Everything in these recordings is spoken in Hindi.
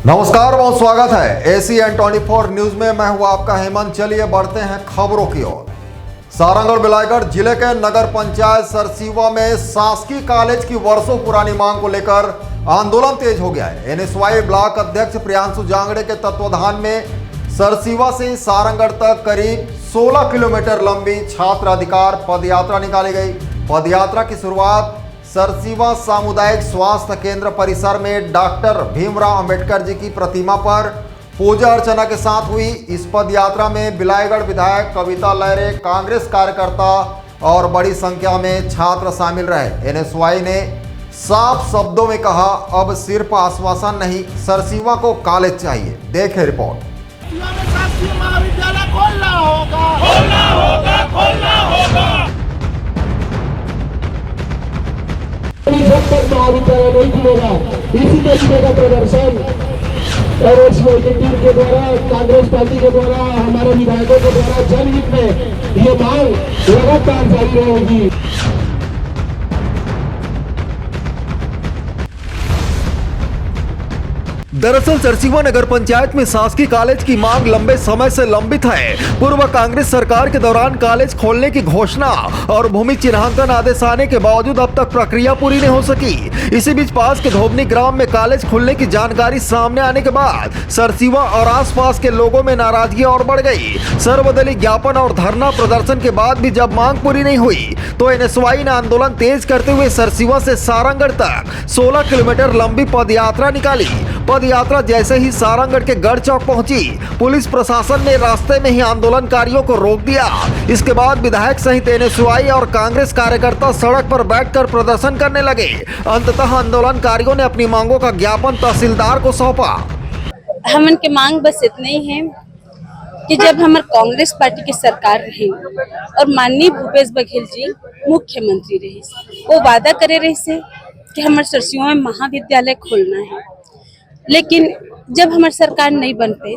नमस्कार, बहुत स्वागत है ACN 24 न्यूज में। मैं हूं आपका हेमंत। चलिए बढ़ते हैं खबरों की ओर। सारंगढ़ बिलाईगढ़ जिले के नगर पंचायत सरसीवा में शासकीय कॉलेज की वर्षों पुरानी मांग को लेकर आंदोलन तेज हो गया है। NSY ब्लॉक अध्यक्ष प्रियांशु जांगड़े के तत्वाधान में सरसीवा से सारंगढ़ तक करीब 16 किलोमीटर लंबी छात्र अधिकार पदयात्रा निकाली गई। पदयात्रा की शुरुआत सरसीवा सामुदायिक स्वास्थ्य केंद्र परिसर में डॉक्टर भीमराव अंबेडकर जी की प्रतिमा पर पूजा अर्चना के साथ हुई। इस पद यात्रा में बिलाईगढ़ विधायक कविता लहरे, कांग्रेस कार्यकर्ता और बड़ी संख्या में छात्र शामिल रहे। NSY ने साफ शब्दों में कहा, अब सिर्फ आश्वासन नहीं, सरसीवा को कॉलेज चाहिए। देखें रिपोर्ट। खोलना होगा, खोलना होगा, खोलना होगा। महाविद्यालय नहीं खुलेगा, इसी में खुलेगा प्रदर्शन। और NSY की टीम के द्वारा, कांग्रेस पार्टी के द्वारा, हमारे विधायकों के द्वारा जनहित में ये मांग लगातार जारी रहेगी। दरअसल सरसीवा नगर पंचायत में शासकीय कॉलेज की मांग लंबे समय से लंबित है। पूर्व कांग्रेस सरकार के दौरान कॉलेज खोलने की घोषणा और भूमि चिन्हांकन आदेश आने के बावजूद अब तक प्रक्रिया पूरी नहीं हो सकी। इसी बीच पास के धोबनी ग्राम में कॉलेज खुलने की जानकारी सामने आने के बाद सरसीवा और आसपास के लोगों में नाराजगी और बढ़ गई। सर्वदलीय ज्ञापन और धरना प्रदर्शन के बाद भी जब मांग पूरी नहीं हुई तो NSY ने आंदोलन तेज करते हुए सरसीवा से सारंगढ़ तक 16 किलोमीटर लंबी पदयात्रा निकाली। यात्रा जैसे ही सारंगढ़ के गढ़ चौक पहुंची, पुलिस प्रशासन ने रास्ते में ही आंदोलनकारियों को रोक दिया। इसके बाद विधायक सहित NSY और कांग्रेस कार्यकर्ता सड़क पर बैठकर प्रदर्शन करने लगे। अंततः आंदोलनकारियों ने अपनी मांगों का ज्ञापन तहसीलदार को सौंपा। हम उनके मांग बस इतने ही है कि जब हमारे कांग्रेस पार्टी की सरकार रही और माननीय भूपेश बघेल जी मुख्यमंत्री रहे, वो वादा करे रहे से कि हमारे सरसीवा में महाविद्यालय खोलना है, लेकिन जब हमारी सरकार नहीं बन पाई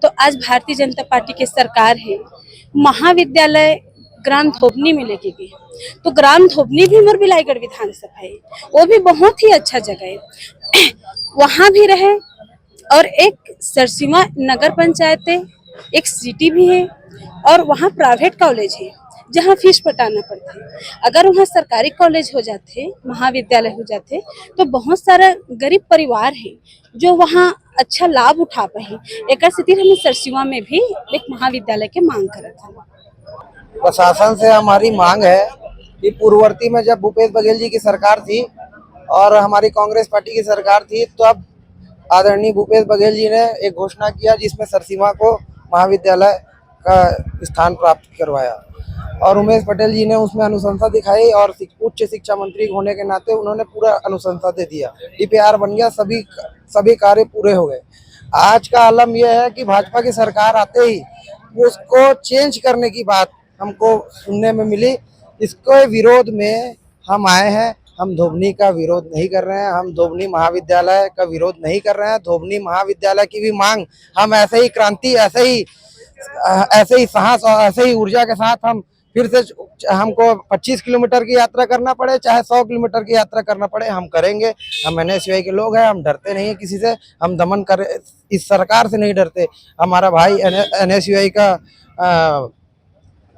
तो आज भारतीय जनता पार्टी की सरकार है। महाविद्यालय ग्राम धोबनी में लेके गए, तो ग्राम धोबनी भी हमारे बिलाईगढ़ विधानसभा है, वो भी बहुत ही अच्छा जगह है, वहाँ भी रहे। और एक सरसीवा नगर पंचायत है, एक सिटी भी है और वहाँ प्राइवेट कॉलेज है जहाँ फीस पटाना पड़ता है। अगर वहाँ सरकारी कॉलेज हो जाते, महाविद्यालय हो जाते, तो बहुत सारा गरीब परिवार है जो वहाँ अच्छा लाभ उठा पाए। एक स्थिति हमें सरसीवा में भी एक महाविद्यालय के मांग कर था। प्रशासन से हमारी मांग है कि पूर्ववर्ती में जब भूपेश बघेल जी की सरकार थी और हमारी कांग्रेस पार्टी की सरकार थी, तो अब आदरणीय भूपेश बघेल जी ने एक घोषणा किया जिसमें सरसीवा को महाविद्यालय का स्थान प्राप्त करवाया और उमेश पटेल जी ने उसमें अनुशंसा दिखाई और उच्च शिक्षा मंत्री होने के नाते उन्होंने पूरा अनुशंसा दे दिया। DPR बन गया, सभी कार्य पूरे हो गए। आज का आलम यह है कि भाजपा की सरकार आते ही उसको चेंज करने की बात हमको सुनने में मिली। इसके विरोध में हम आए हैं। हम धोबनी का विरोध नहीं कर रहे हैं, हम धोबनी महाविद्यालय का विरोध नहीं कर रहे हैं। धोबनी महाविद्यालय की भी मांग हम ऐसे ही क्रांति, ऐसे ही साहस और ऐसे ही ऊर्जा के साथ हम फिर से, हमको 25 किलोमीटर की यात्रा करना पड़े चाहे 100 किलोमीटर की यात्रा करना पड़े, हम करेंगे। हम NSY के लोग हैं, हम डरते नहीं है किसी से, हम दमन कर इस सरकार से नहीं डरते। हमारा भाई NSY का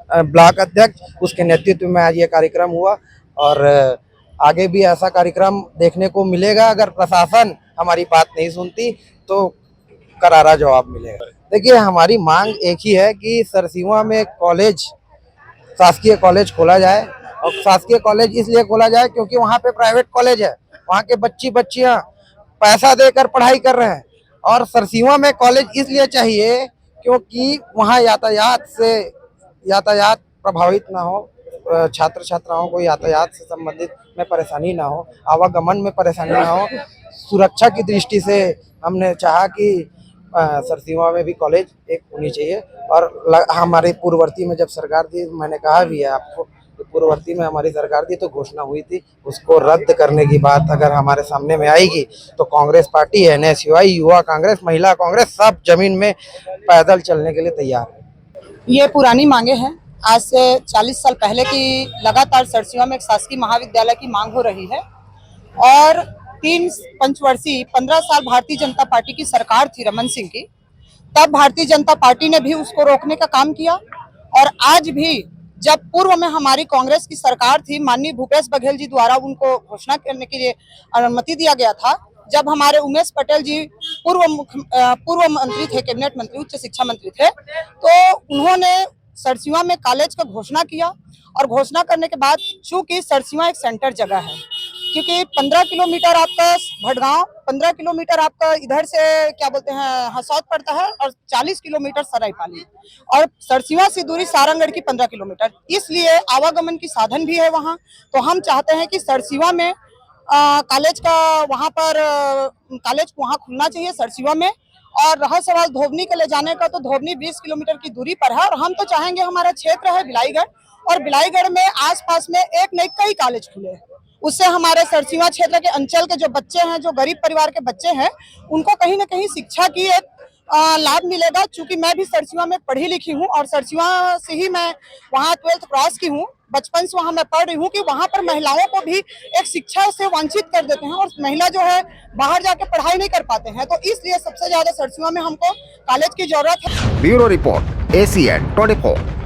ब्लॉक अध्यक्ष, उसके नेतृत्व में आज ये कार्यक्रम हुआ और आगे भी ऐसा कार्यक्रम देखने को मिलेगा। अगर प्रशासन हमारी बात नहीं सुनती तो करारा जवाब मिलेगा। देखिए, हमारी मांग एक ही है कि सरसीवा में कॉलेज, शासकीय कॉलेज खोला जाए। और शासकीय कॉलेज इसलिए खोला जाए क्योंकि वहाँ पे प्राइवेट कॉलेज है, वहाँ के बच्चियाँ पैसा देकर पढ़ाई कर रहे हैं। और सरसीवा में कॉलेज इसलिए चाहिए क्योंकि वहाँ यातायात प्रभावित ना हो, छात्र छात्राओं को यातायात से संबंधित में परेशानी ना हो, आवागमन में परेशानी ना हो। सुरक्षा की दृष्टि से हमने चाहा कि सरसीवा में भी कॉलेज एक होनी चाहिए। और हमारे पूर्ववर्ती में जब सरकार थी, मैंने कहा भी है आपको, तो पूर्ववर्ती में हमारी सरकार थी तो घोषणा हुई थी, उसको रद्द करने की बात अगर हमारे सामने में आएगी तो कांग्रेस पार्टी, NSY, युवा कांग्रेस, महिला कांग्रेस सब जमीन में पैदल चलने के लिए तैयार है। ये पुरानी मांगे हैं। आज से 40 साल पहले की लगातार सरसीवा में एक शासकीय महाविद्यालय की मांग हो रही है और 3 पंचवर्षीय 15 साल भारतीय जनता पार्टी की सरकार थी रमन सिंह की, तब भारतीय जनता पार्टी ने भी उसको रोकने का काम किया। और आज भी जब पूर्व में हमारी कांग्रेस की सरकार थी, माननीय भूपेश बघेल जी द्वारा उनको घोषणा करने के लिए अनुमति दिया गया था। जब हमारे उमेश पटेल जी पूर्व मंत्री थे, कैबिनेट मंत्री, उच्च शिक्षा मंत्री थे, तो उन्होंने सरसीवा में कॉलेज का घोषणा किया। और घोषणा करने के बाद चूंकि सरसीवा एक सेंटर जगह है, क्योंकि 15 किलोमीटर आपका भटगांव, 15 किलोमीटर आपका इधर से क्या बोलते हैं हसौद पड़ता है, और 40 किलोमीटर सरायपाली, और सरसीवा से दूरी सारंगढ़ की 15 किलोमीटर, इसलिए आवागमन की साधन भी है वहाँ। तो हम चाहते हैं कि सरसीवा में कॉलेज का वहाँ पर कॉलेज वहाँ खुलना चाहिए सरसीवा में। और रहा सवाल धोबनी के ले जाने का, तो धोबनी 20 किलोमीटर की दूरी पर है, और हम तो चाहेंगे हमारा क्षेत्र है बिलाईगढ़, और बिलाईगढ़ में आसपास में एक नहीं कई कॉलेज खुले, उससे हमारे सरसीवा क्षेत्र के अंचल के जो बच्चे हैं, जो गरीब परिवार के बच्चे हैं, उनको कहीं ना कहीं शिक्षा की एक लाभ मिलेगा। चूंकि मैं भी सरसीवा में पढ़ी लिखी हूँ, और सरसीवा से ही मैं वहाँ 12th क्रॉस की हूँ, बचपन से वहाँ मैं पढ़ रही हूँ कि वहाँ पर महिलाओं को भी एक शिक्षा से वंचित कर देते हैं, और महिला जो है बाहर जाके पढ़ाई नहीं कर पाते हैं। तो इसलिए सबसे ज्यादा सरसीवा में हमको कॉलेज की जरूरत है। Bureau report ACN 24।